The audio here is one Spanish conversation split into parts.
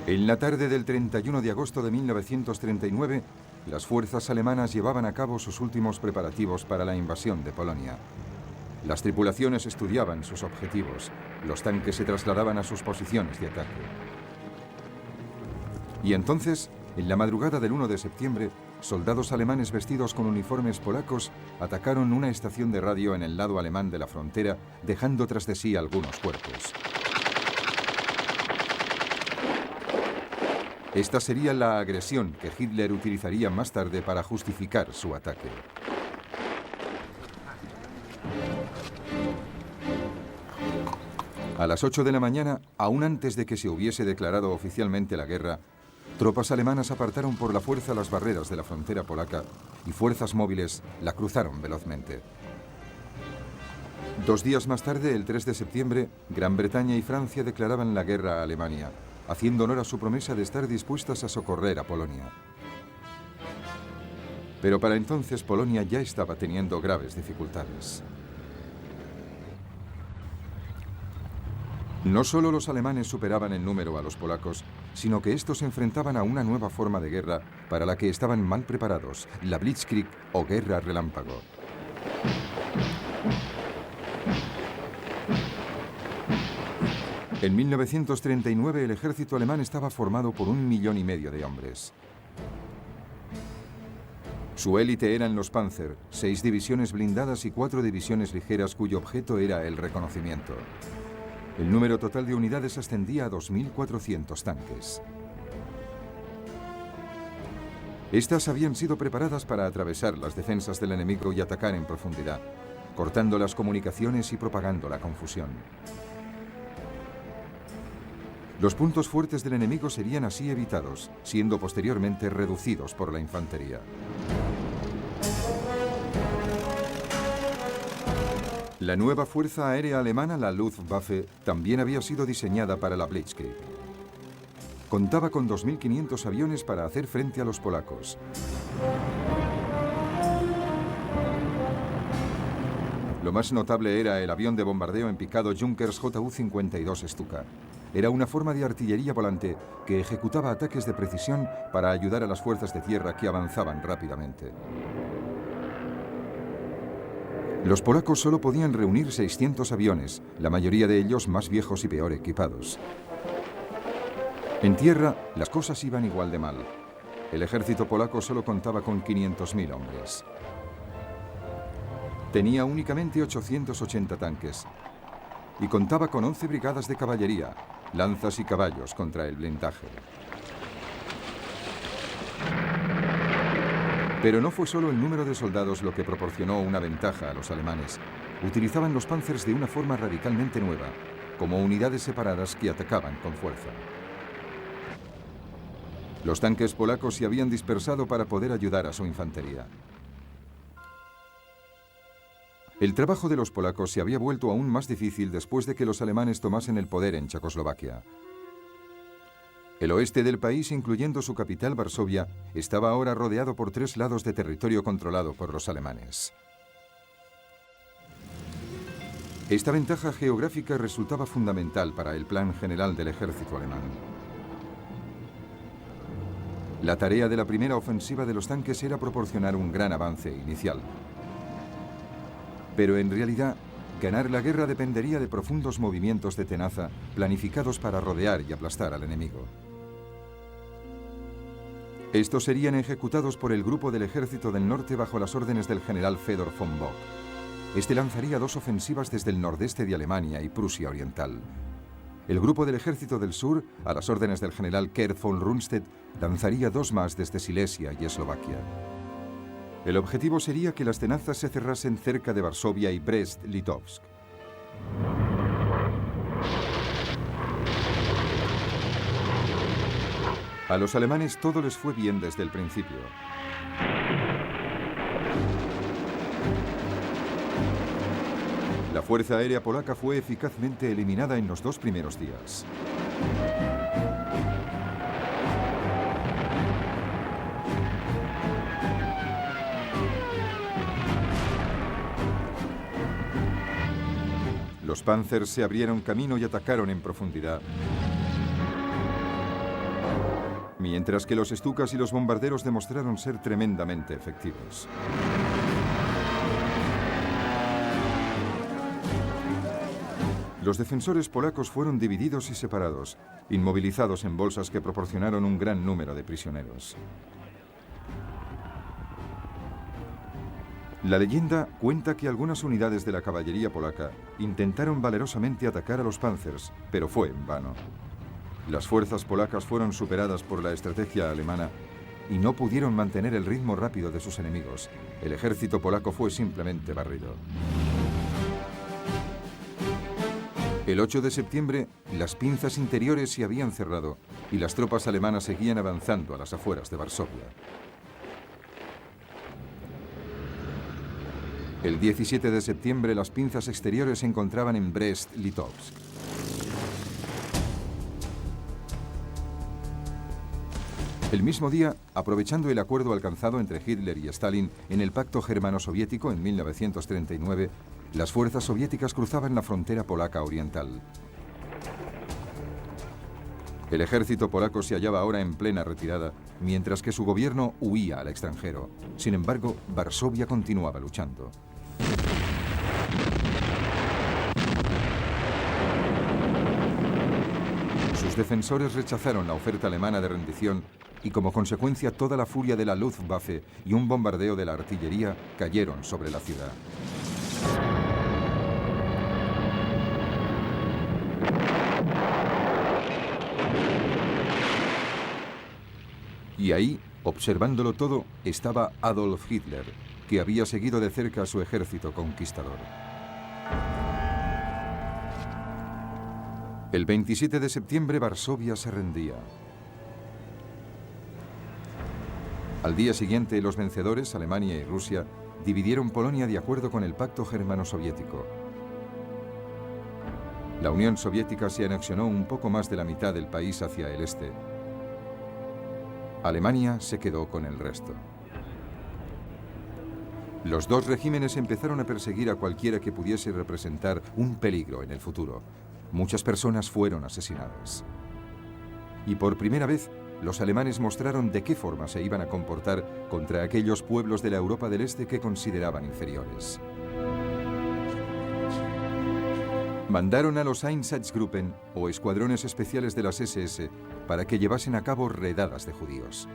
En la tarde del 31 de agosto de 1939, las fuerzas alemanas llevaban a cabo sus últimos preparativos para la invasión de Polonia. Las tripulaciones estudiaban sus objetivos, los tanques se trasladaban a sus posiciones de ataque. Y entonces, en la madrugada del 1 de septiembre, soldados alemanes vestidos con uniformes polacos atacaron una estación de radio en el lado alemán de la frontera, dejando tras de sí algunos cuerpos. Esta sería la agresión que Hitler utilizaría más tarde para justificar su ataque. A las 8 de la mañana, aún antes de que se hubiese declarado oficialmente la guerra, tropas alemanas apartaron por la fuerza las barreras de la frontera polaca y fuerzas móviles la cruzaron velozmente. 2 días más tarde, el 3 de septiembre, Gran Bretaña y Francia declaraban la guerra a Alemania, haciendo honor a su promesa de estar dispuestas a socorrer a Polonia. Pero para entonces Polonia ya estaba teniendo graves dificultades. No solo los alemanes superaban en número a los polacos, sino que estos se enfrentaban a una nueva forma de guerra para la que estaban mal preparados, la Blitzkrieg o guerra relámpago. En 1939 el ejército alemán estaba formado por 1,5 millones de hombres. Su élite eran los Panzer, 6 divisiones blindadas y 4 divisiones ligeras cuyo objeto era el reconocimiento. El número total de unidades ascendía a 2.400 tanques. Estas habían sido preparadas para atravesar las defensas del enemigo y atacar en profundidad, cortando las comunicaciones y propagando la confusión. Los puntos fuertes del enemigo serían así evitados, siendo posteriormente reducidos por la infantería. La nueva fuerza aérea alemana, la Luftwaffe, también había sido diseñada para la Blitzkrieg. Contaba con 2.500 aviones para hacer frente a los polacos. Lo más notable era el avión de bombardeo en picado Junkers Ju-52 Stuka. Era una forma de artillería volante que ejecutaba ataques de precisión para ayudar a las fuerzas de tierra que avanzaban rápidamente. Los polacos solo podían reunir 600 aviones, la mayoría de ellos más viejos y peor equipados. En tierra, las cosas iban igual de mal. El ejército polaco solo contaba con 500.000 hombres. Tenía únicamente 880 tanques y contaba con 11 brigadas de caballería, lanzas y caballos contra el blindaje. Pero no fue solo el número de soldados lo que proporcionó una ventaja a los alemanes. Utilizaban los Panzers de una forma radicalmente nueva, como unidades separadas que atacaban con fuerza. Los tanques polacos se habían dispersado para poder ayudar a su infantería. El trabajo de los polacos se había vuelto aún más difícil después de que los alemanes tomasen el poder en Checoslovaquia. El oeste del país, incluyendo su capital Varsovia, estaba ahora rodeado por 3 lados de territorio controlado por los alemanes. Esta ventaja geográfica resultaba fundamental para el plan general del ejército alemán. La tarea de la primera ofensiva de los tanques era proporcionar un gran avance inicial. Pero en realidad, ganar la guerra dependería de profundos movimientos de tenaza planificados para rodear y aplastar al enemigo. Estos serían ejecutados por el Grupo del Ejército del Norte bajo las órdenes del general Fedor von Bock. Este lanzaría 2 ofensivas desde el nordeste de Alemania y Prusia Oriental. El Grupo del Ejército del Sur, a las órdenes del general Kurt von Rundstedt, lanzaría 2 más desde Silesia y Eslovaquia. El objetivo sería que las tenazas se cerrasen cerca de Varsovia y Brest-Litovsk. A los alemanes todo les fue bien desde el principio. La fuerza aérea polaca fue eficazmente eliminada en los 2 primeros días. Los Panzers se abrieron camino y atacaron en profundidad. mientras que los Stukas y los bombarderos demostraron ser tremendamente efectivos. Los defensores polacos fueron divididos y separados, inmovilizados en bolsas que proporcionaron un gran número de prisioneros. La leyenda cuenta que algunas unidades de la caballería polaca intentaron valerosamente atacar a los Panzers, pero fue en vano. Las fuerzas polacas fueron superadas por la estrategia alemana y no pudieron mantener el ritmo rápido de sus enemigos. El ejército polaco fue simplemente barrido. El 8 de septiembre, las pinzas interiores se habían cerrado y las tropas alemanas seguían avanzando a las afueras de Varsovia. El 17 de septiembre, las pinzas exteriores se encontraban en Brest-Litovsk. El mismo día, aprovechando el acuerdo alcanzado entre Hitler y Stalin en el Pacto Germano-Soviético en 1939, las fuerzas soviéticas cruzaban la frontera polaca oriental. El ejército polaco se hallaba ahora en plena retirada, mientras que su gobierno huía al extranjero. Sin embargo, Varsovia continuaba luchando. Sus defensores rechazaron la oferta alemana de rendición y como consecuencia toda la furia de la Luftwaffe y un bombardeo de la artillería cayeron sobre la ciudad. Y ahí, observándolo todo, estaba Adolf Hitler, que había seguido de cerca a su ejército conquistador. El 27 de septiembre, Varsovia se rendía. Al día siguiente, los vencedores, Alemania y Rusia, dividieron Polonia de acuerdo con el Pacto Germano-Soviético. La Unión Soviética se anexionó un poco más de la mitad del país hacia el este. Alemania se quedó con el resto. Los dos regímenes empezaron a perseguir a cualquiera que pudiese representar un peligro en el futuro. Muchas personas fueron asesinadas. Y por primera vez, los alemanes mostraron de qué forma se iban a comportar contra aquellos pueblos de la Europa del Este que consideraban inferiores. Mandaron a los Einsatzgruppen, o escuadrones especiales de las SS, para que llevasen a cabo redadas de judíos.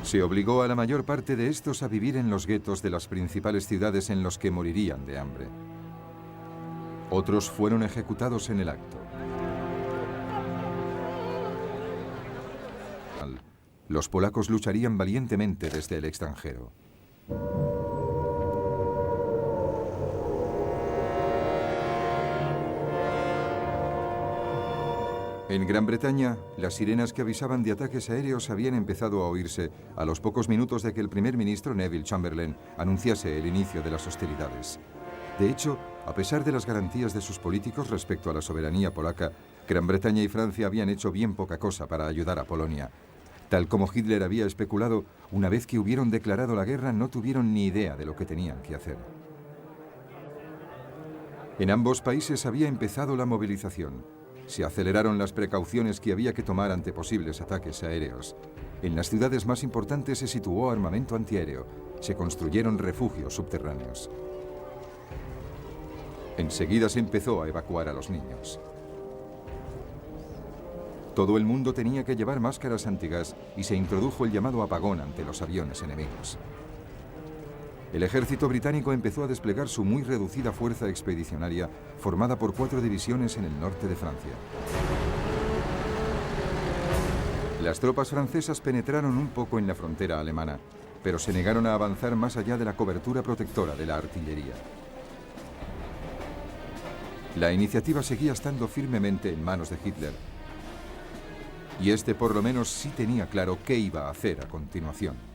Se obligó a la mayor parte de estos a vivir en los guetos de las principales ciudades en los que morirían de hambre. Otros fueron ejecutados en el acto. Los polacos lucharían valientemente desde el extranjero. En Gran Bretaña, las sirenas que avisaban de ataques aéreos habían empezado a oírse a los pocos minutos de que el primer ministro Neville Chamberlain anunciase el inicio de las hostilidades. De hecho, a pesar de las garantías de sus políticos respecto a la soberanía polaca, Gran Bretaña y Francia habían hecho bien poca cosa para ayudar a Polonia. Tal como Hitler había especulado, una vez que hubieron declarado la guerra no tuvieron ni idea de lo que tenían que hacer. En ambos países había empezado la movilización. Se aceleraron las precauciones que había que tomar ante posibles ataques aéreos. En las ciudades más importantes se situó armamento antiaéreo. Se construyeron refugios subterráneos. Enseguida se empezó a evacuar a los niños. Todo el mundo tenía que llevar máscaras antigas y se introdujo el llamado apagón ante los aviones enemigos. El ejército británico empezó a desplegar su muy reducida fuerza expedicionaria, formada por 4 divisiones en el norte de Francia. Las tropas francesas penetraron un poco en la frontera alemana, pero se negaron a avanzar más allá de la cobertura protectora de la artillería. La iniciativa seguía estando firmemente en manos de Hitler, y este por lo menos sí tenía claro qué iba a hacer a continuación.